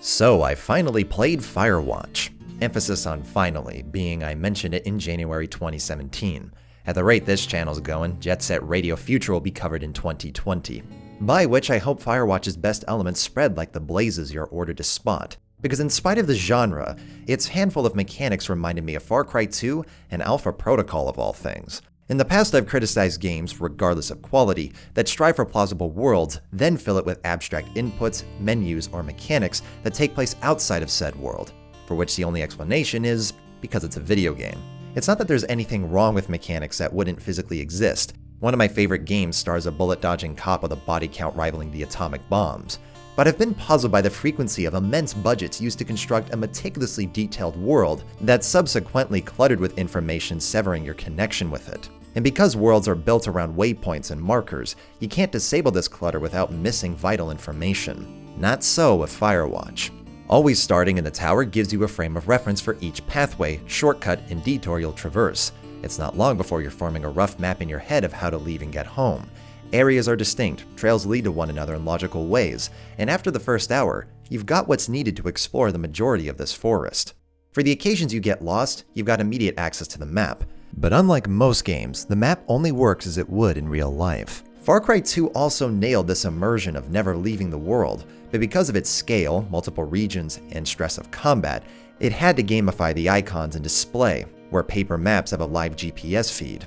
So I finally played Firewatch. Emphasis on finally, being I mentioned it in January 2017. At the rate this channel's going, Jet Set Radio Future will be covered in 2020. By which I hope Firewatch's best elements spread like the blazes you're ordered to spot. Because in spite of the genre, its handful of mechanics reminded me of Far Cry 2 and Alpha Protocol of all things. In the past, I've criticized games, regardless of quality, that strive for plausible worlds, then fill it with abstract inputs, menus, or mechanics that take place outside of said world, for which the only explanation is because it's a video game. It's not that there's anything wrong with mechanics that wouldn't physically exist. One of my favorite games stars a bullet-dodging cop with a body count rivaling the atomic bombs. But I've been puzzled by the frequency of immense budgets used to construct a meticulously detailed world that's subsequently cluttered with information severing your connection with it. And because worlds are built around waypoints and markers, you can't disable this clutter without missing vital information. Not so with Firewatch. Always starting in the tower gives you a frame of reference for each pathway, shortcut, and detour you'll traverse. It's not long before you're forming a rough map in your head of how to leave and get home. Areas are distinct, trails lead to one another in logical ways, and after the first hour, you've got what's needed to explore the majority of this forest. For the occasions you get lost, you've got immediate access to the map. But unlike most games, the map only works as it would in real life. Far Cry 2 also nailed this immersion of never leaving the world, but because of its scale, multiple regions, and stress of combat, it had to gamify the icons and display, where paper maps have a live GPS feed.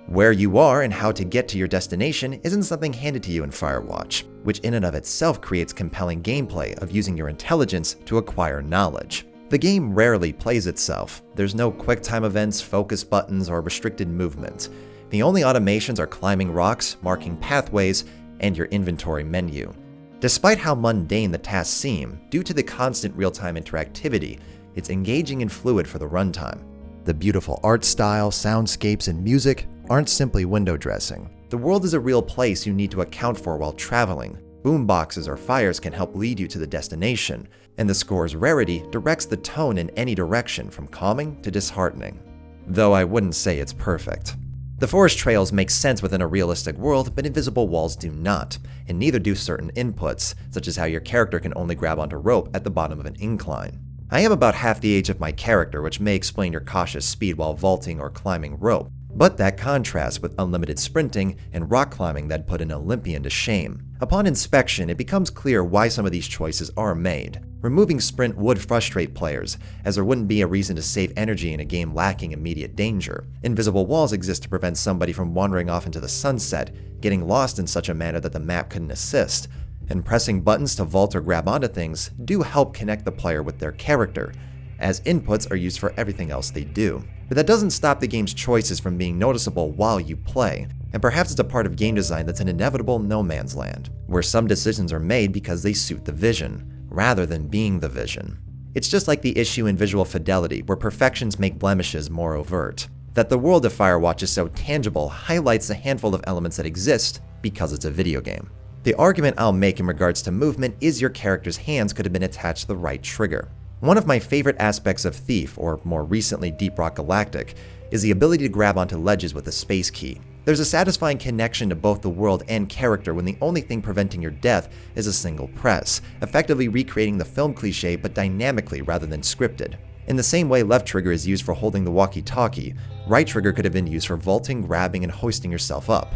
Where you are and how to get to your destination isn't something handed to you in Firewatch, which in and of itself creates compelling gameplay of using your intelligence to acquire knowledge. The game rarely plays itself. There's no quick-time events, focus buttons, or restricted movement. The only automations are climbing rocks, marking pathways, and your inventory menu. Despite how mundane the tasks seem, due to the constant real-time interactivity, it's engaging and fluid for the runtime. The beautiful art style, soundscapes, and music aren't simply window dressing. The world is a real place you need to account for while traveling. Boomboxes or fires can help lead you to the destination, and the score's rarity directs the tone in any direction from calming to disheartening. Though I wouldn't say it's perfect. The forest trails make sense within a realistic world, but invisible walls do not, and neither do certain inputs, such as how your character can only grab onto rope at the bottom of an incline. I am about half the age of my character, which may explain your cautious speed while vaulting or climbing rope, but that contrasts with unlimited sprinting and rock climbing that put an Olympian to shame. Upon inspection, it becomes clear why some of these choices are made. Removing sprint would frustrate players, as there wouldn't be a reason to save energy in a game lacking immediate danger. Invisible walls exist to prevent somebody from wandering off into the sunset, getting lost in such a manner that the map couldn't assist. And pressing buttons to vault or grab onto things do help connect the player with their character, as inputs are used for everything else they do. But that doesn't stop the game's choices from being noticeable while you play, and perhaps it's a part of game design that's an inevitable no man's land, where some decisions are made because they suit the vision, rather than being the vision. It's just like the issue in visual fidelity, where perfections make blemishes more overt. That the world of Firewatch is so tangible highlights the handful of elements that exist because it's a video game. The argument I'll make in regards to movement is your character's hands could have been attached to the right trigger. One of my favorite aspects of Thief, or more recently Deep Rock Galactic, is the ability to grab onto ledges with a space key. There's a satisfying connection to both the world and character when the only thing preventing your death is a single press, effectively recreating the film cliche but dynamically rather than scripted. In the same way left trigger is used for holding the walkie-talkie, right trigger could have been used for vaulting, grabbing, and hoisting yourself up.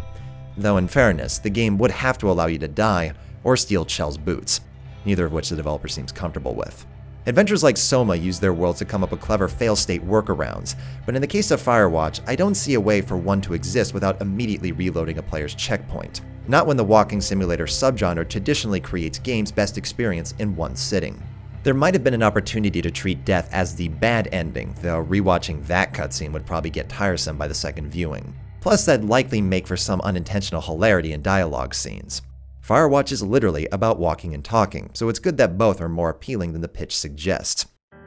Though in fairness, the game would have to allow you to die or steal Chell's boots, neither of which the developer seems comfortable with. Adventures like Soma use their world to come up with clever fail-state workarounds, but in the case of Firewatch, I don't see a way for one to exist without immediately reloading a player's checkpoint. Not when the walking simulator subgenre traditionally creates games best experience in one sitting. There might have been an opportunity to treat death as the bad ending, though rewatching that cutscene would probably get tiresome by the second viewing. Plus, that'd likely make for some unintentional hilarity in dialogue scenes. Firewatch is literally about walking and talking, so it's good that both are more appealing than the pitch suggests.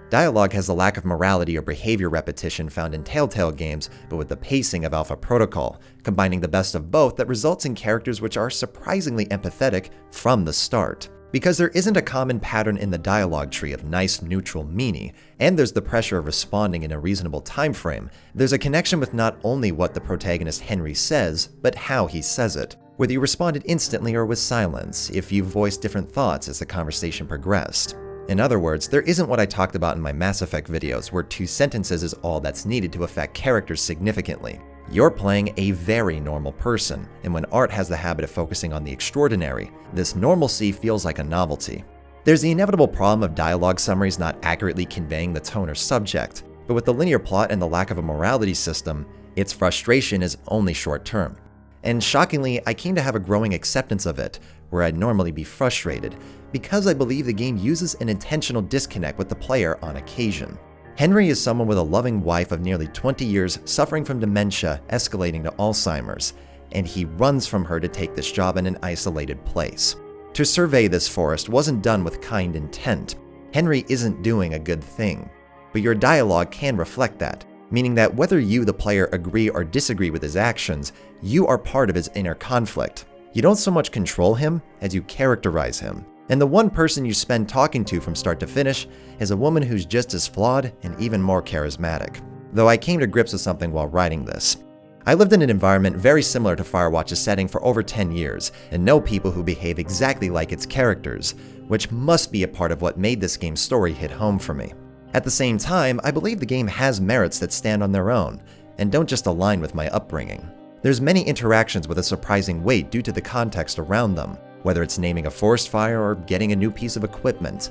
Dialogue has the lack of morality or behavior repetition found in Telltale games, but with the pacing of Alpha Protocol, combining the best of both that results in characters which are surprisingly empathetic from the start. Because there isn't a common pattern in the dialogue tree of nice, neutral, meanie, and there's the pressure of responding in a reasonable time frame, there's a connection with not only what the protagonist Henry says, but how he says it. Whether you responded instantly or with silence, if you voiced different thoughts as the conversation progressed. In other words, there isn't what I talked about in my Mass Effect videos, where 2 sentences is all that's needed to affect characters significantly. You're playing a very normal person, and when art has the habit of focusing on the extraordinary, this normalcy feels like a novelty. There's the inevitable problem of dialogue summaries not accurately conveying the tone or subject, but with the linear plot and the lack of a morality system, its frustration is only short-term. And shockingly, I came to have a growing acceptance of it, where I'd normally be frustrated, because I believe the game uses an intentional disconnect with the player on occasion. Henry is someone with a loving wife of nearly 20 years suffering from dementia escalating to Alzheimer's, and he runs from her to take this job in an isolated place. To survey this forest wasn't done with kind intent. Henry isn't doing a good thing. But your dialogue can reflect that, meaning that whether you, the player, agree or disagree with his actions, you are part of his inner conflict. You don't so much control him as you characterize him. And the one person you spend talking to from start to finish is a woman who's just as flawed and even more charismatic. Though I came to grips with something while writing this. I lived in an environment very similar to Firewatch's setting for over 10 years, and know people who behave exactly like its characters, which must be a part of what made this game's story hit home for me. At the same time, I believe the game has merits that stand on their own, and don't just align with my upbringing. There's many interactions with a surprising weight due to the context around them, whether it's naming a forest fire or getting a new piece of equipment.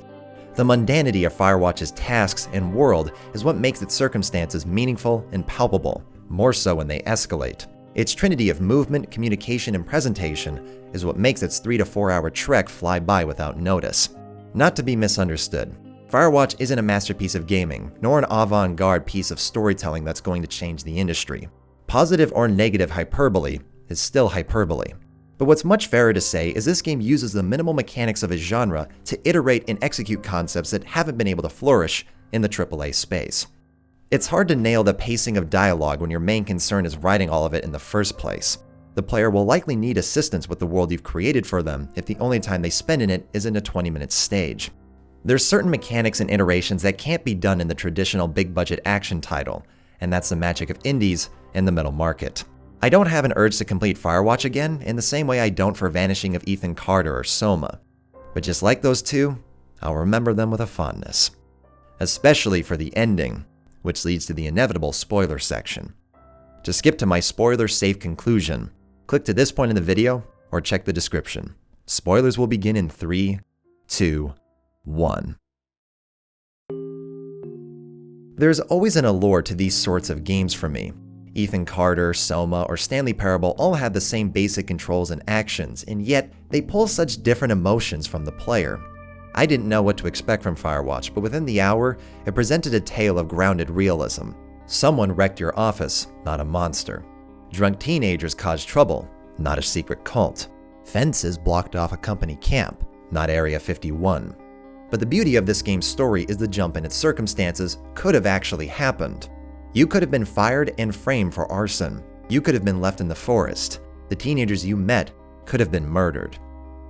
The mundanity of Firewatch's tasks and world is what makes its circumstances meaningful and palpable, more so when they escalate. Its trinity of movement, communication, and presentation is what makes its 3 to 4 hour trek fly by without notice. Not to be misunderstood, Firewatch isn't a masterpiece of gaming, nor an avant-garde piece of storytelling that's going to change the industry. Positive or negative hyperbole is still hyperbole. But what's much fairer to say is this game uses the minimal mechanics of its genre to iterate and execute concepts that haven't been able to flourish in the AAA space. It's hard to nail the pacing of dialogue when your main concern is writing all of it in the first place. The player will likely need assistance with the world you've created for them if the only time they spend in it is in a 20-minute stage. There's certain mechanics and iterations that can't be done in the traditional big-budget action title, and that's the magic of indies and the middle market. I don't have an urge to complete Firewatch again in the same way I don't for Vanishing of Ethan Carter or Soma. But just like those two, I'll remember them with a fondness. Especially for the ending, which leads to the inevitable spoiler section. To skip to my spoiler-safe conclusion, click to this point in the video or check the description. Spoilers will begin in 3, 2, 1. There's always an allure to these sorts of games for me. Ethan Carter, Soma, or Stanley Parable all have the same basic controls and actions, and yet they pull such different emotions from the player. I didn't know what to expect from Firewatch, but within the hour, it presented a tale of grounded realism. Someone wrecked your office, not a monster. Drunk teenagers caused trouble, not a secret cult. Fences blocked off a company camp, not Area 51. But the beauty of this game's story is the jump in its circumstances could have actually happened. You could have been fired and framed for arson. You could have been left in the forest. The teenagers you met could have been murdered.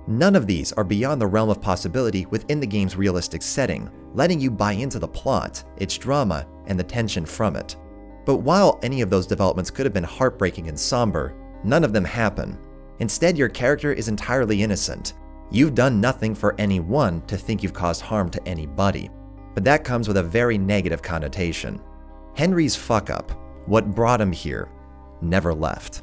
None of these are beyond the realm of possibility within the game's realistic setting, letting you buy into the plot, its drama, and the tension from it. But while any of those developments could have been heartbreaking and somber, none of them happen. Instead, your character is entirely innocent. You've done nothing for anyone to think you've caused harm to anybody. But that comes with a very negative connotation. Henry's fuck-up, what brought him here, never left.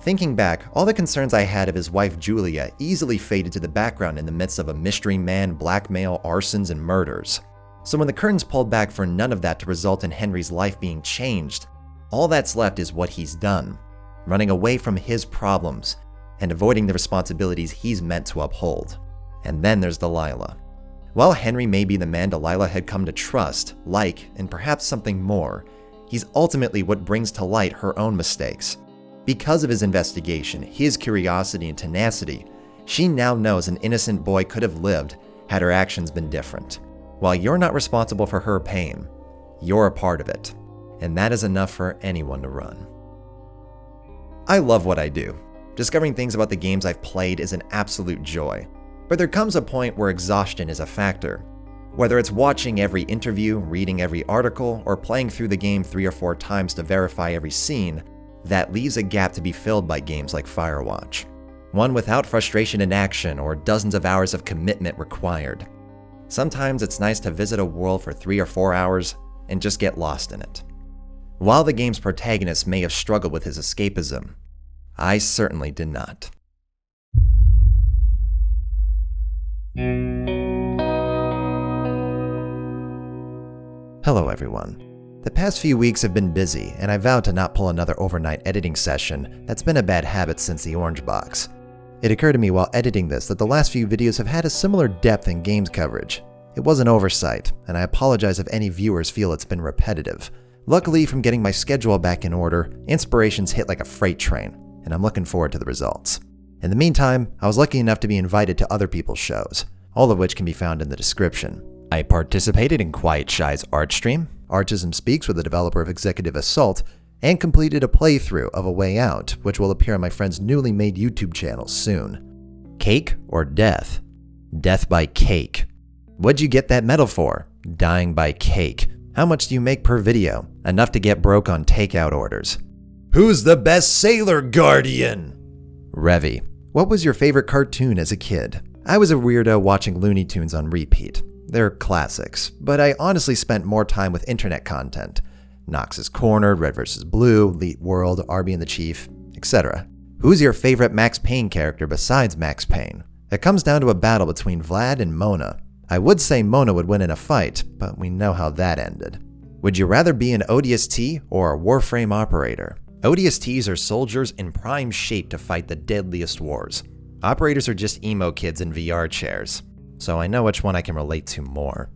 Thinking back, all the concerns I had of his wife Julia easily faded to the background in the midst of a mystery man, blackmail, arsons, and murders. So when the curtains pulled back for none of that to result in Henry's life being changed, all that's left is what he's done, running away from his problems and avoiding the responsibilities he's meant to uphold. And then there's Delilah. While Henry may be the man Delilah had come to trust, like, and perhaps something more, he's ultimately what brings to light her own mistakes. Because of his investigation, his curiosity and tenacity, she now knows an innocent boy could have lived had her actions been different. While you're not responsible for her pain, you're a part of it, and that is enough for anyone to run. I love what I do. Discovering things about the games I've played is an absolute joy. But there comes a point where exhaustion is a factor. Whether it's watching every interview, reading every article, or playing through the game 3 or 4 times to verify every scene, that leaves a gap to be filled by games like Firewatch. One without frustration in action or dozens of hours of commitment required. Sometimes it's nice to visit a world for 3 or 4 hours and just get lost in it. While the game's protagonist may have struggled with his escapism, I certainly did not. Hello everyone. The past few weeks have been busy, and I vowed to not pull another overnight editing session that's been a bad habit since the Orange Box. It occurred to me while editing this that the last few videos have had a similar depth in games coverage. It was an oversight, and I apologize if any viewers feel it's been repetitive. Luckily, from getting my schedule back in order, inspirations hit like a freight train, and I'm looking forward to the results. In the meantime, I was lucky enough to be invited to other people's shows, all of which can be found in the description. I participated in Quiet Shy's art stream, Archism Speaks with the developer of Executive Assault, and completed a playthrough of A Way Out, which will appear on my friend's newly made YouTube channel soon. Cake or death? Death by cake. What'd you get that medal for? Dying by cake. How much do you make per video? Enough to get broke on takeout orders. Who's the best Sailor Guardian? Revy. What was your favorite cartoon as a kid? I was a weirdo watching Looney Tunes on repeat. They're classics, but I honestly spent more time with internet content. Nox is Cornered, Red vs. Blue, Elite World, Arby and the Chief, etc. Who's your favorite Max Payne character besides Max Payne? It comes down to a battle between Vlad and Mona. I would say Mona would win in a fight, but we know how that ended. Would you rather be an ODST or a Warframe operator? ODSTs are soldiers in prime shape to fight the deadliest wars. Operators are just emo kids in VR chairs, so I know which one I can relate to more.